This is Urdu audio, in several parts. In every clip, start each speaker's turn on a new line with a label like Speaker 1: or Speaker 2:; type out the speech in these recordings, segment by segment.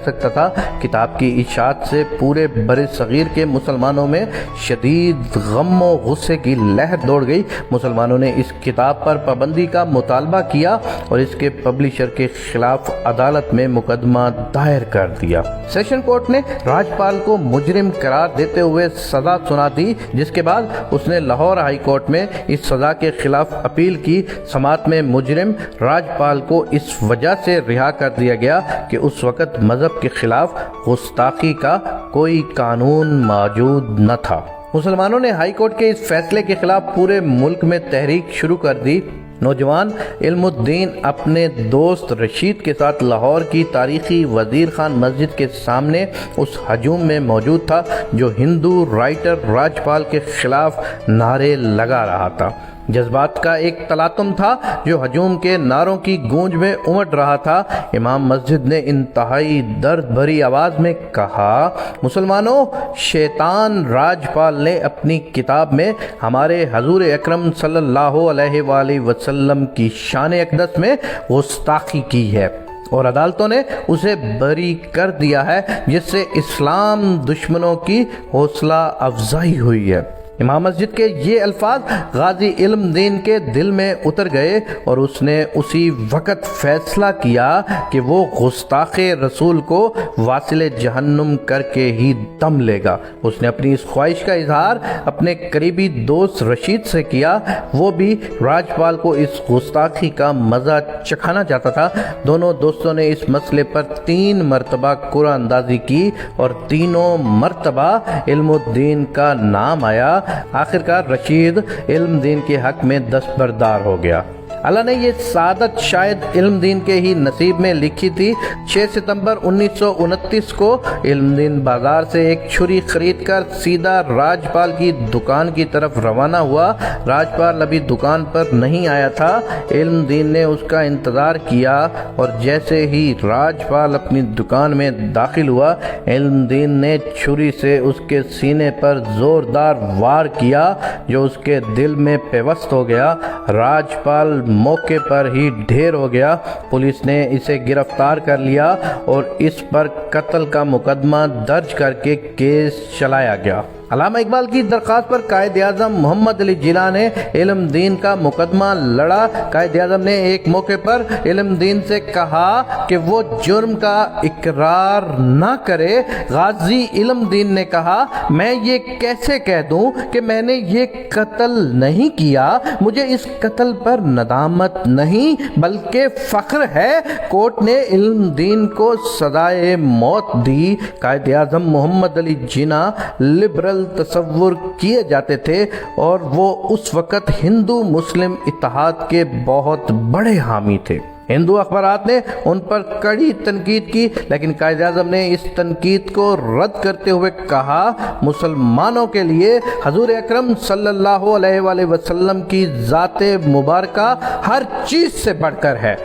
Speaker 1: سکتا تھا۔ کتاب کی اشاعت سے پورے بر صغیر کے مسلمانوں میں شدید غم و غصے کی لہر دوڑ گئی۔ مسلمانوں نے اس کتاب پر پابندی کا مطالبہ کیا اور اس کے پبلشر کے خلاف عدالت میں مقدمہ دائر کر دیا۔ سیشن کورٹ نے راجپال کو مجرم قرار دیتے ہوئے سزا سنا دی، جس کے بعد اس نے لاہور ہائی کورٹ میں اس سزا کے خلاف اپیل کی۔ سماعت میں مجرم راجپال کو اس وجہ سے رہا کر دیا گیا کہ اس وقت مذہب کے خلاف گستاخی کا کوئی قانون موجود نہ تھا۔ مسلمانوں نے ہائی کورٹ کے اس فیصلے کے خلاف پورے ملک میں تحریک شروع کر دی۔ نوجوان علم الدین اپنے دوست رشید کے ساتھ لاہور کی تاریخی وزیر خان مسجد کے سامنے اس ہجوم میں موجود تھا جو ہندو رائٹر راجپال کے خلاف نعرے لگا رہا تھا۔ جذبات کا ایک تلاطم تھا جو ہجوم کے نعروں کی گونج میں امڈ رہا تھا۔ امام مسجد نے انتہائی درد بھری آواز میں کہا، مسلمانوں، شیطان راجپال نے اپنی کتاب میں ہمارے حضور اکرم صلی اللہ علیہ وآلہ وسلم کی شان اقدس میں گستاخی کی ہے اور عدالتوں نے اسے بری کر دیا ہے، جس سے اسلام دشمنوں کی حوصلہ افزائی ہوئی ہے۔ امام مسجد کے یہ الفاظ غازی علم دین کے دل میں اتر گئے اور اس نے اسی وقت فیصلہ کیا کہ وہ گستاخ رسول کو واصل جہنم کر کے ہی دم لے گا۔ اس نے اپنی اس خواہش کا اظہار اپنے قریبی دوست رشید سے کیا، وہ بھی راجپال کو اس گستاخی کا مزہ چکھانا چاہتا تھا۔ دونوں دوستوں نے اس مسئلے پر 3 مرتبہ قرعہ اندازی کی اور تینوں مرتبہ علم الدین کا نام آیا۔ آخرکار رشید علم دین کے حق میں دستبردار ہو گیا۔ اللہ نے یہ سعادت شاید علم دین کے ہی نصیب میں لکھی تھی۔ 6 ستمبر 1929 کو علم دین بازار سے ایک چھری خرید کر سیدھا راجپال کی دکان کی طرف روانہ ہوا۔ راجپال ابھی دکان پر نہیں آیا تھا۔ علم دین نے اس کا انتظار کیا اور جیسے ہی راجپال اپنی دکان میں داخل ہوا، علم دین نے چھری سے اس کے سینے پر زوردار وار کیا جو اس کے دل میں پیوست ہو گیا۔ راجپال موقع پر ہی ڈھیر ہو گیا۔ پولیس نے اسے گرفتار کر لیا اور اس پر قتل کا مقدمہ درج کر کے کیس چلایا گیا۔ علامہ اقبال کی درخواست پر قائد اعظم محمد علی جناح نے علم دین کا مقدمہ لڑا۔ قائد اعظم نے ایک موقع پر علم دین سے کہا کہ وہ جرم کا اقرار نہ کرے۔ غازی علم دین نے کہا، میں یہ کیسے کہہ دوں کہ میں نے یہ قتل نہیں کیا؟ مجھے اس قتل پر ندامت نہیں بلکہ فخر ہے۔ کورٹ نے علم دین کو سزائے موت دی۔ قائد اعظم محمد علی جناح لبرل تصور کیے جاتے تھے اور وہ اس وقت ہندو مسلم اتحاد کے بہت بڑے حامی تھے۔ ہندو اخبارات نے ان پر کڑی تنقید کی، لیکن قائد اعظم نے اس تنقید کو رد کرتے ہوئے کہا، مسلمانوں کے لیے حضور اکرم صلی اللہ علیہ وآلہ وسلم کی ذات مبارکہ ہر چیز سے بڑھ کر ہے۔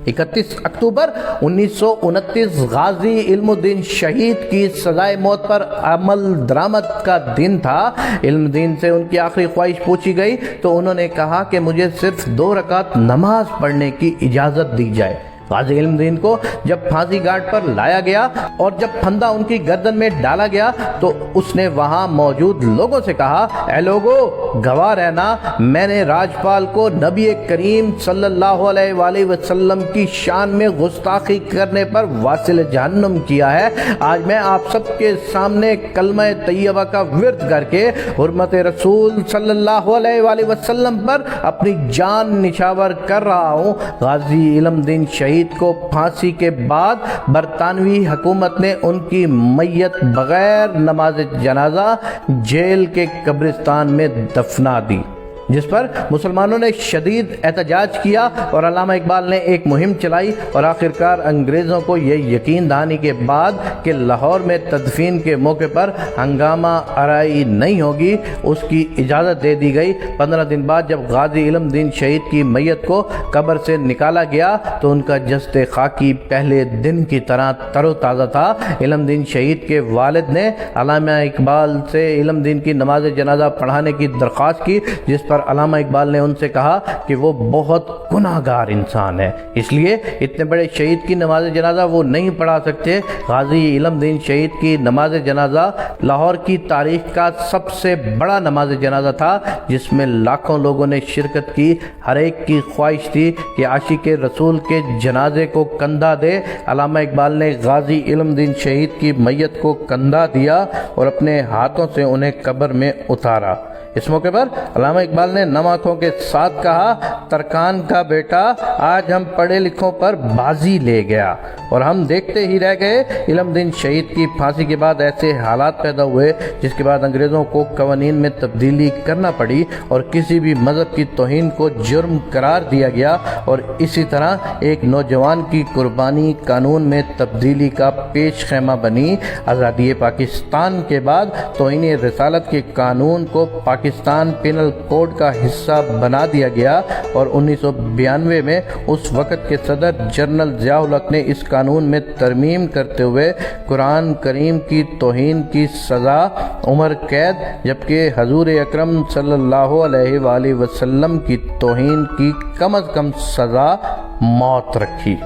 Speaker 1: 31 اکتوبر 1929 غازی علم الدین شہید کی سزائے موت پر عمل درآمد کا دن تھا۔ علم دین سے ان کی آخری خواہش پوچھی گئی تو انہوں نے کہا کہ مجھے صرف 2 رکعت نماز پڑھنے کی اجازت دی جائے۔ غازی علم دین کو جب پھانسی گھاٹ پر لایا گیا اور جب پھندا ان کی گردن میں ڈالا گیا تو اس نے وہاں موجود لوگوں سے کہا، اے لوگو، گواہ رہنا، میں نے راجپال کو نبی کریم صلی اللہ علیہ وآلہ وسلم کی شان میں گستاخی کرنے پر واصل جہنم کیا ہے۔ آج میں آپ سب کے سامنے کلمہ طیبہ کا ورد کر کے حرمت رسول صلی اللہ علیہ وآلہ وسلم پر اپنی جان نچھاور کر رہا ہوں۔ غازی علم دین شہید کو پھانسی کے بعد برطانوی حکومت نے ان کی میت بغیر نماز جنازہ جیل کے قبرستان میں دفنا دی، جس پر مسلمانوں نے شدید احتجاج کیا اور علامہ اقبال نے ایک مہم چلائی اور آخرکار انگریزوں کو یہ یقین دہانی کے بعد کہ لاہور میں تدفین کے موقع پر ہنگامہ آرائی نہیں ہوگی، اس کی اجازت دے دی گئی۔ 15 دن بعد جب غازی علم دین شہید کی میت کو قبر سے نکالا گیا تو ان کا جسد خاکی پہلے دن کی طرح تر و تازہ تھا۔ علم دین شہید کے والد نے علامہ اقبال سے علم دین کی نماز جنازہ پڑھانے کی درخواست کی، جس پر پر علامہ اقبال نے ان سے کہا کہ وہ بہت گناہگار انسان ہے، اس لیے اتنے بڑے شہید کی نماز جنازہ وہ نہیں پڑھا سکتے۔ غازی علم دین شہید کی نماز جنازہ لاہور کی تاریخ کا سب سے بڑا نماز جنازہ تھا، جس میں لاکھوں لوگوں نے شرکت کی۔ ہر ایک کی خواہش تھی کہ عاشق رسول کے جنازے کو کندھا دے۔ علامہ اقبال نے غازی علم دین شہید کی میت کو کندھا دیا اور اپنے ہاتھوں سے انہیں قبر میں اتارا۔ اس موقع پر علامہ اقبال نے نم آنکھوں کے ساتھ کہا، ترکان کا بیٹا آج ہم پڑھے لکھوں پر بازی لے گیا، اور ہم دیکھتے ہی رہ گئے۔ علم دین شہید کی پھانسی کے بعد ایسے حالات پیدا ہوئے جس کے بعد انگریزوں کو قوانین میں تبدیلی کرنا پڑی اور کسی بھی مذہب کی توہین کو جرم قرار دیا گیا، اور اسی طرح ایک نوجوان کی قربانی قانون میں تبدیلی کا پیش خیمہ بنی۔ آزادی پاکستان کے بعد توہین رسالت کے قانون کو پاکستان پینل کوڈ کا حصہ بنا دیا گیا، اور 1992 میں اس وقت کے صدر جنرل ضیاء الحق نے اس قانون میں ترمیم کرتے ہوئے قرآن کریم کی توہین کی سزا عمر قید، جبکہ حضور اکرم صلی اللہ علیہ وآلہ وسلم کی توہین کی کم از کم سزا موت رکھی۔